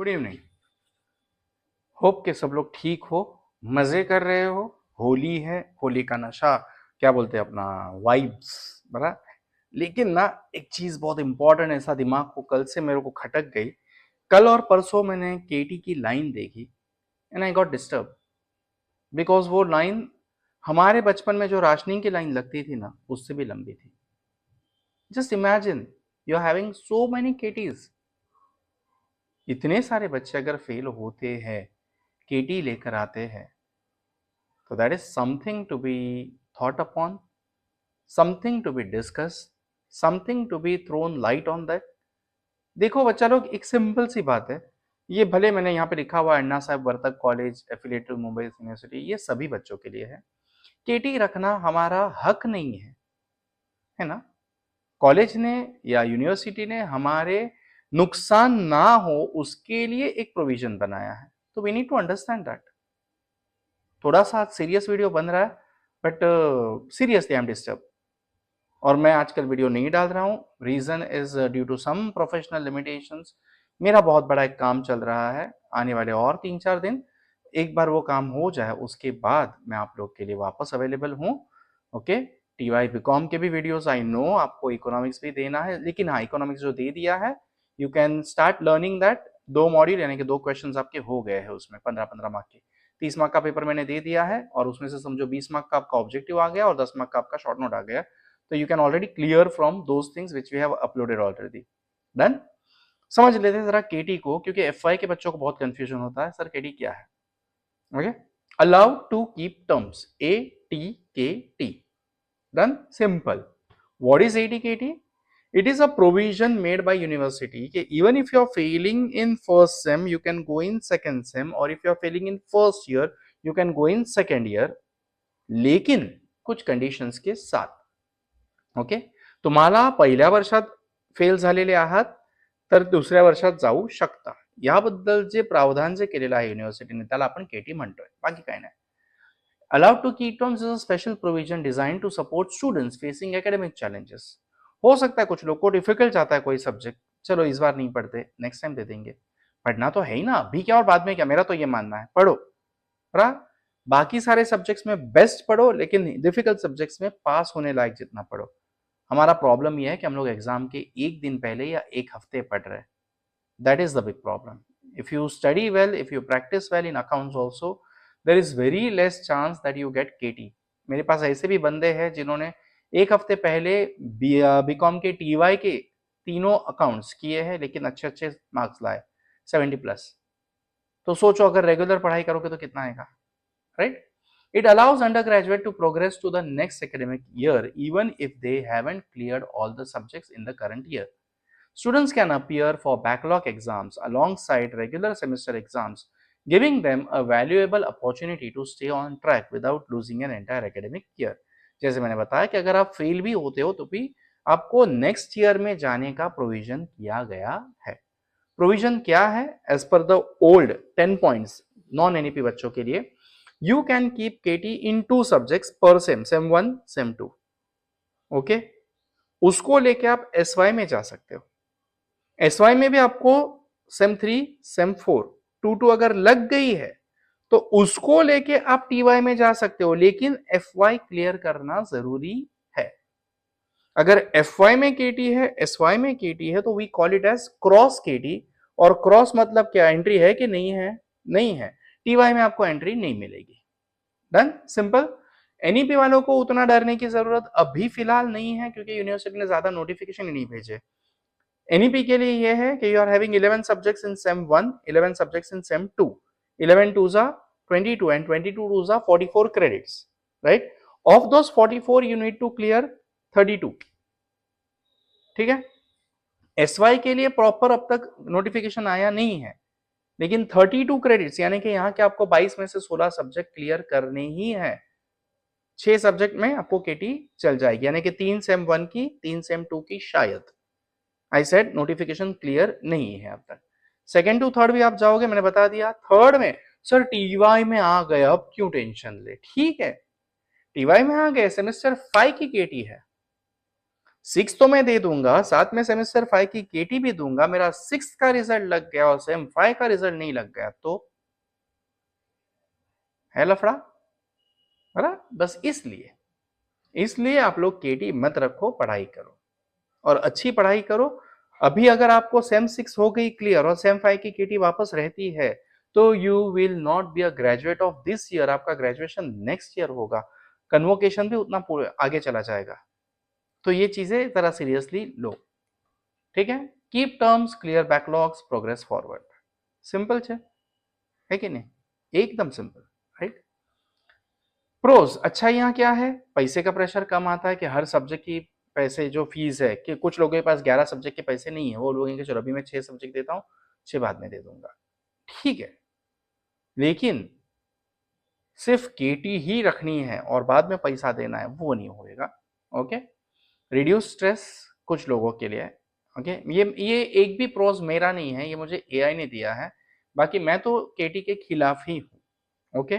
Good evening. Hope के सब लोग ठीक हो, मजे कर रहे हो। होली है, होली का नशा, क्या बोलते हैं अपना, वाइब्स बरा। लेकिन ना एक चीज बहुत इंपॉर्टेंट ऐसा दिमाग को कल से मेरे को खटक गई। कल और परसों मैंने केटी की लाइन देखी and I got disturb because वो लाइन हमारे बचपन में जो राशनिंग की लाइन लगती थी ना, उससे भी लंबी थी। Just imagine you are having so many KTs. इतने सारे बच्चे अगर फेल होते हैं, केटी लेकर आते हैं, तो that is something to be thought upon, something to be discussed, something to be thrown light on that. देखो बच्चा लोग, एक सिंपल सी बात है। ये भले मैंने यहाँ पे लिखा हुआ अन्ना साहब Vartak college affiliated Mumbai university, ये सभी बच्चों के लिए है। केटी रखना हमारा हक नहीं है ना। कॉलेज ने या यूनिवर्सिटी ने हमारे नुकसान ना हो उसके लिए एक प्रोविजन बनाया है, तो we need to understand that. थोड़ा सा सीरियस वीडियो बन रहा है, but seriously I am disturb. और मैं आजकल वीडियो नहीं डाल रहा हूँ, reason is due to some professional limitations. मेरा बहुत बड़ा एक काम चल रहा है, आने वाले और 3-4 दिन, एक बार वो काम हो जाए उसके बाद मैं आप लोग के लिए वापस अवेलेबल हूँ। ओके, टीवाई बीकॉम के भी वीडियोस आई नो आपको इकोनॉमिक्स भी देना है, लेकिन हाँ, इकोनॉमिक्स जो दे दिया है you can start learning that. 2 module यानी कि 2 क्वेश्चन आपके हो गए हैं उसमें, 15-15 मार्क के। 30 मार्क का पेपर मैंने दे दिया है और उसमें से समझो 20 मार्क का आपका ऑब्जेक्टिव आ गया और 10 मार्क का आपका शॉर्ट नोट आ गया। तो you can already clear from those things which we have uploaded already. Done. समझ लेते हैं जरा केटी को, क्योंकि एफवाई के बच्चों को बहुत कंफ्यूजन होता है, सर केटी क्या है। Okay, allowed to keep terms, ATKT। Done, simple. What is ATKT? It is a provision made by university कि even if you are failing in first sem, you can go in second sem, or if you are failing in first year, you can go in second year, लेकिन कुछ conditions के साथ। Okay, तुम्हाला पहिल्या वर्षात fail झालेले आहात तर दुसऱ्या वर्षात जाऊ शकता, याबद्दल जे प्रावधान जे केलेलं आहे युनिव्हर्सिटीने त्याला आपण केटी म्हणतोय, बाकी काय नाही। Allowed to keep terms is a special provision designed to support students facing academic challenges. हो सकता है कुछ लोग को डिफिकल्ट जाता है कोई सब्जेक्ट, चलो इस बार नहीं पढ़ते, नेक्स्ट टाइम दे देंगे। पढ़ना तो है ही ना, अभी क्या और बाद में क्या, मेरा तो ये मानना है, पढ़ो। बाकी सारे सब्जेक्ट्स में बेस्ट पढ़ो, लेकिन डिफिकल्ट सब्जेक्ट्स में पास होने लायक जितना पढ़ो। हमारा प्रॉब्लम यह है कि हम लोग एग्जाम के एक दिन पहले या एक हफ्ते पढ़ रहे हैं। That is the big problem. If you study well, if you practice well in accounts also, there is very less chance that you get KT. मेरे पास ऐसे भी बंदे हैं जिन्होंने एक हफ्ते पहले बीकॉम के टीवाई के तीनों अकाउंट्स किए हैं, लेकिन अच्छे अच्छे मार्क्स लाए, 70+। तो सोचो अगर रेगुलर पढ़ाई करोगे तो कितना आएगा, right? It allows undergraduate to progress to the next academic year even if they haven't cleared all the subjects in the current year. Students can appear for backlog exams alongside regular semester exams, giving them a valuable opportunity to stay on track without losing an entire academic year. जैसे मैंने बताया कि अगर आप fail भी होते हो तो भी आपको नेक्स्ट ईयर में जाने का प्रोविजन किया गया है। प्रोविजन क्या है? As per the old 10 points non NEP बच्चों के लिए, you can keep KT in 2 subjects per sem, sem 1 sem 2। Okay, उसको लेके आप एसवाई में जा सकते हो। एसवाई में भी आपको सेम 3 सेम 4 2 अगर लग गई है तो उसको लेके आप टीवाई में जा सकते हो, लेकिन एफवाई क्लियर करना जरूरी है। अगर एफवाई में केटी है, एसवाई में केटी है, तो we call it as cross KT. और क्रॉस मतलब क्या, एंट्री है कि नहीं है? नहीं है, टीवाई में आपको एंट्री नहीं मिलेगी। Done, simple. एनईपी वालों को उतना डरने की जरूरत अभी फिलहाल नहीं है, क्योंकि यूनिवर्सिटी ने ज्यादा नोटिफिकेशन ही नहीं भेजे। एनईपी के लिए यह है कि you are having 11 subjects in sem 1, 11 subjects in sem 2, 11 2s are 22 and 22 2s are 44 credits, right? Of those 44 you need to clear 32। ठीक है, एसवाई के लिए प्रॉपर अब तक नोटिफिकेशन आया नहीं है, लेकिन 32 क्रेडिट्स यानी कि यहाँ के आपको 22 में से 16 सब्जेक्ट क्लियर करने ही है। 6 सब्जेक्ट में आपको केटी चल जाएगी, यानी कि 3 सेम 1 की, 3 सेम 2 की शायद। आई सेड नोटिफिकेशन क्लियर नहीं है अब तक। सेकेंड टू थर्ड भी आप जाओगे, मैंने बता दिया। थर्ड में सर टीवाई में आ गए, अब क्यों टेंशन ले, ठीक है, टीवाई में आ गए, सेमेस्टर 5 की केटी है। 6 तो मैं दे दूंगा, साथ में सेमेस्टर 5 की केटी भी दूंगा, मेरा 6 का रिजल्ट लग गया और सेम 5 का रिजल्ट नहीं लग गया तो है लफड़ा, है ना? बस इसलिए इसलिए आप लोग केटी मत रखो, पढ़ाई करो और अच्छी पढ़ाई करो। अभी अगर आपको सेम 6 हो गई क्लियर और सेम 5 की केटी वापस रहती है तो you will not be a graduate of this year, आपका ग्रेजुएशन नेक्स्ट ईयर होगा, कन्वोकेशन भी उतना आगे चला जाएगा। तो ये चीजें जरा सीरियसली लो, ठीक है? Keep terms clear, backlogs, progress forward. Simple है कि नहीं? एकदम सिंपल, राइट? प्रोज, अच्छा यहाँ क्या है, पैसे का प्रेशर कम आता है कि हर सब्जेक्ट की पैसे जो फीस है, कि कुछ लोगों के पास 11 सब्जेक्ट के पैसे नहीं है, वो लोग कि चलो अभी मैं 6 सब्जेक्ट देता हूँ, 6 बाद में दे दूंगा, ठीक है। लेकिन सिर्फ केटी ही रखनी है और बाद में पैसा देना है, वो नहीं होएगा। ओके, रिड्यूस स्ट्रेस कुछ लोगों के लिए, ओके। ये एक भी प्रोज मेरा नहीं है, ये मुझे एआई ने दिया है, बाकी मैं तो केटी के खिलाफ ही हूँ। ओके,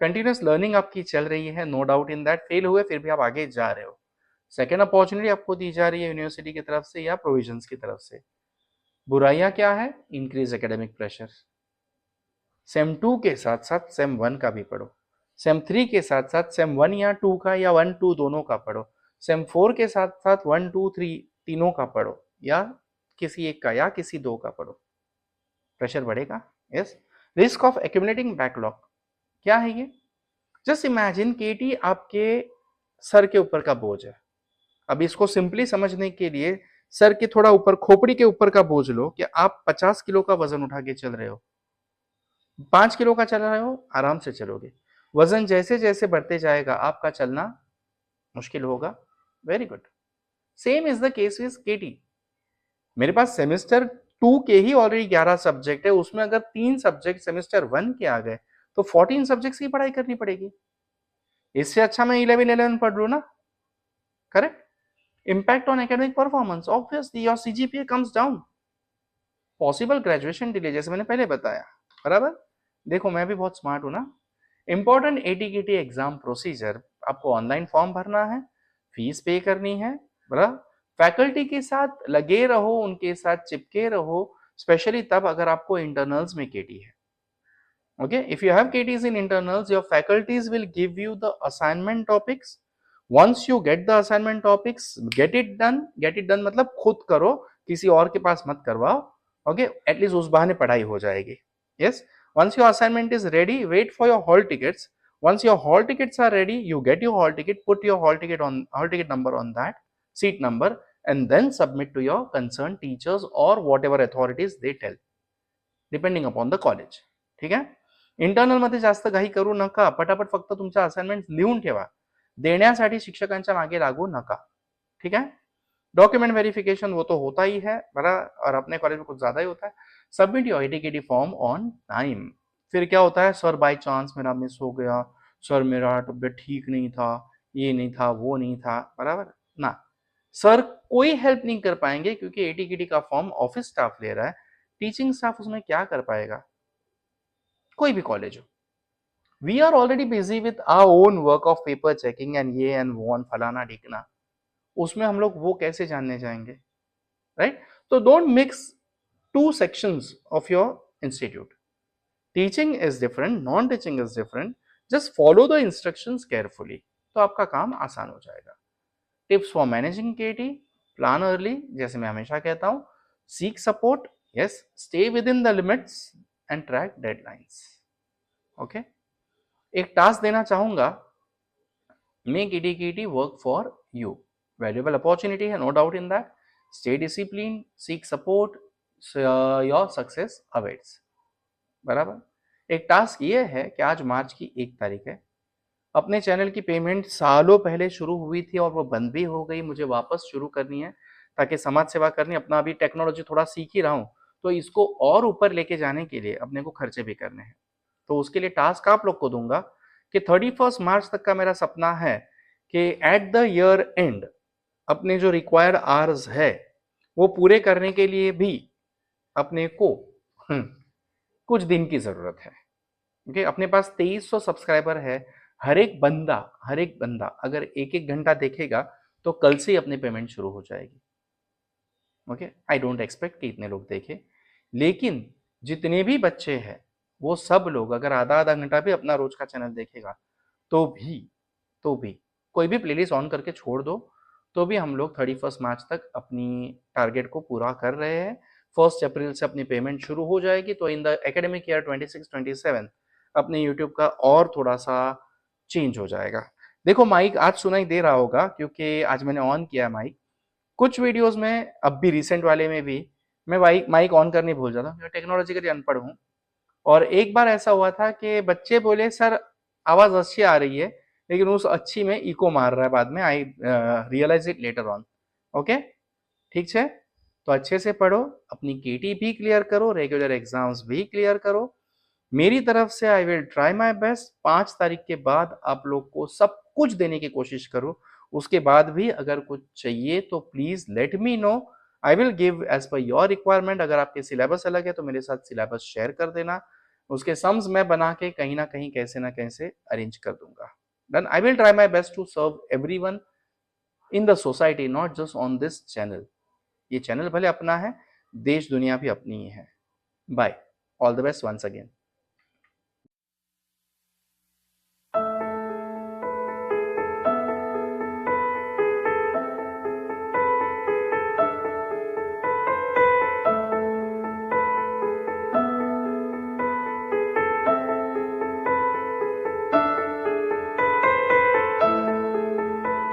कंटिन्यूस लर्निंग आपकी चल रही है, no doubt in that, fail हुए फिर भी आप आगे जा रहे हो, सेकेंड अपॉर्चुनिटी आपको दी जा रही है यूनिवर्सिटी की तरफ से या प्रोविजंस की तरफ से। बुराइयां क्या है, इंक्रीज एकेडमिक प्रेशर, सेम 2 के साथ साथ सेम 1 का भी पढ़ो, सेम 3 के साथ साथ सेम 1 या 2 का या 1 2 दोनों का पढ़ो, सेम 4 के साथ साथ 1 2 3 तीनों का पढ़ो या किसी एक का या किसी दो का पढ़ो, प्रेशर बढ़ेगा। Yes, risk of accumulating backlog क्या है ये? जस्ट इमेजिन केटी आपके सर के ऊपर का बोझ है। अब इसको सिंपली समझने के लिए सर के थोड़ा ऊपर, खोपड़ी के ऊपर का बोझ लो कि आप 50 किलो का वजन उठा के चल रहे हो, 5 किलो का चल रहे हो, आराम से चलोगे। वजन जैसे जैसे बढ़ते जाएगा आपका चलना मुश्किल होगा। Very good, same is the case with KT. मेरे पास सेमेस्टर 2 के ही ऑलरेडी 11 सब्जेक्ट है, उसमें अगर 3 सब्जेक्ट सेमेस्टर 1 के आ गए तो 14 सब्जेक्ट्स की पढ़ाई करनी पड़ेगी। इससे अच्छा मैं 11 पढ़ लू ना, correct? Impact on academic performance, obviously your CGPA comes down, possible graduation delay, जैसे मैंने पहले बताया, बराबर? देखो मैं भी बहुत स्मार्ट हूं ना। इंपॉर्टेंट एटीकेटी एग्जाम प्रोसीजर, आपको ऑनलाइन फॉर्म भरना है, फीस पे करनी है, बराबर? फैकल्टी के साथ लगे रहो, उनके साथ चिपके रहो, स्पेशली तब अगर आपको इंटरनल्स में केटी है। Okay, if you have KTs in internals, your faculties will give you the assignment topics. Once you get the assignment topics, get it done. Get it done मतलब खुद करो, किसी और के पास मत करवाओ। Okay, at least उस बहाने पढ़ाई हो जाएगी। Yes, once your assignment is ready, wait for your hall tickets. Once your hall tickets are ready, you get your hall ticket, put your hall ticket number on that, seat number, and then submit to your concerned teachers or whatever authorities they tell, depending upon the college. ठीक है? Internal मध्ये जास्त घाई करू नका, पटापट फक्त तुमच्या असाइनमेंट लिहून ठेवा, देण्यासाठी शिक्षकांच्या मागे लागू नका, ठीक है? डॉक्यूमेंट वेरिफिकेशन वो तो होता ही है, बड़ा, और अपने कॉलेज में कुछ ज्यादा ही होता है। Submit your ATKT form on time. फिर क्या होता है, सर बाय चांस मेरा मिस हो गया, सर मेरा तबियत ठीक नहीं था, ये नहीं था, वो नहीं था, बराबर ना? सर कोई हेल्प नहीं कर पाएंगे क्योंकि एटीकेटी का फॉर्म ऑफिस स्टाफ ले रहा है, टीचिंग स्टाफ उसमें क्या कर पाएगा? कोई भी कॉलेज हो। We are already busy with our own work of paper checking and ये एंड वो एंड फलाना ढिकना, उसमें हम लोग वो कैसे जानने जाएंगे, राइट? तो don't mix two sections of your institute. Teaching is different, non teaching is different, just follow the instructions carefully, तो आपका काम आसान हो जाएगा। Tips for managing KT, plan early, जैसे मैं हमेशा कहता हूं, seek support, yes, stay within the limits and track deadlines. Okay, एक टास्क देना चाहूंगा, make ATKT work for you, valuable opportunity है, no doubt in that, stay discipline, seek support, your success awaits, बराबर? एक task ये है कि आज मार्च की 1 तारीख है, अपने चैनल की पेमेंट सालों पहले शुरू हुई थी और वो बंद भी हो गई, मुझे वापस शुरू करनी है ताकि समाज सेवा करनी, अपना अभी टेक्नोलॉजी थोड़ा सीख ही रहा हूँ, तो इसको और ऊपर लेके जाने के लिए अपने को खर्चे भी करने हैं। तो उसके लिए टास्क आप लोग को दूंगा कि 31 मार्च तक का मेरा सपना है कि एट द ईयर एंड अपने जो रिक्वायर्ड आवर्स है वो पूरे करने के लिए भी अपने को कुछ दिन की जरूरत है। ओके, अपने पास 2300 सब्सक्राइबर है, हर एक बंदा अगर 1-1 घंटा देखेगा तो कल से ही अपनी पेमेंट शुरू हो जाएगी। ओके, आई डोंट एक्सपेक्ट कि इतने लोग देखें, लेकिन जितने भी बच्चे हैं वो सब लोग अगर आधा आधा घंटा भी अपना रोज का चैनल देखेगा तो भी कोई भी प्लेलिस्ट ऑन करके छोड़ दो, तो भी हम लोग 31 मार्च तक अपनी टारगेट को पूरा कर रहे हैं। 1 अप्रैल से अपनी पेमेंट शुरू हो जाएगी, तो इन द एकेडमिक ईयर 26-27 अपने यूट्यूब का और थोड़ा सा चेंज हो जाएगा। देखो माइक आज सुनाई दे रहा होगा क्योंकि आज मैंने ऑन किया माइक। कुछ वीडियोस में अब भी रिसेंट वाले में भी मैं माइक ऑन करनी भूल जाता हूँ, मैं टेक्नोलॉजिकली अनपढ़ हूँ। और एक बार ऐसा हुआ था कि बच्चे बोले सर आवाज अच्छी आ रही है, लेकिन उस अच्छी में इको मार रहा है बाद में। I realise it later on. Okay, ठीक है। तो अच्छे से पढ़ो, अपनी केटी भी क्लियर करो, रेगुलर एग्जाम्स भी क्लियर करो। मेरी तरफ से आई विल ट्राई माई बेस्ट। 5 तारीख के बाद आप लोग को सब कुछ देने की कोशिश करो। उसके बाद भी अगर कुछ चाहिए तो please let me know, I will give as per your requirement. अगर आपके सिलेबस अलग है तो मेरे साथ सिलेबस शेयर कर देना, उसके सम्स मैं बना के कहीं ना कहीं कैसे ना कैसे अरेंज कर दूंगा। Then I will try my best to serve everyone in the society, not just on this channel. ये चैनल भले अपना है, देश दुनिया भी अपनी ही है। Bye, all the best once again.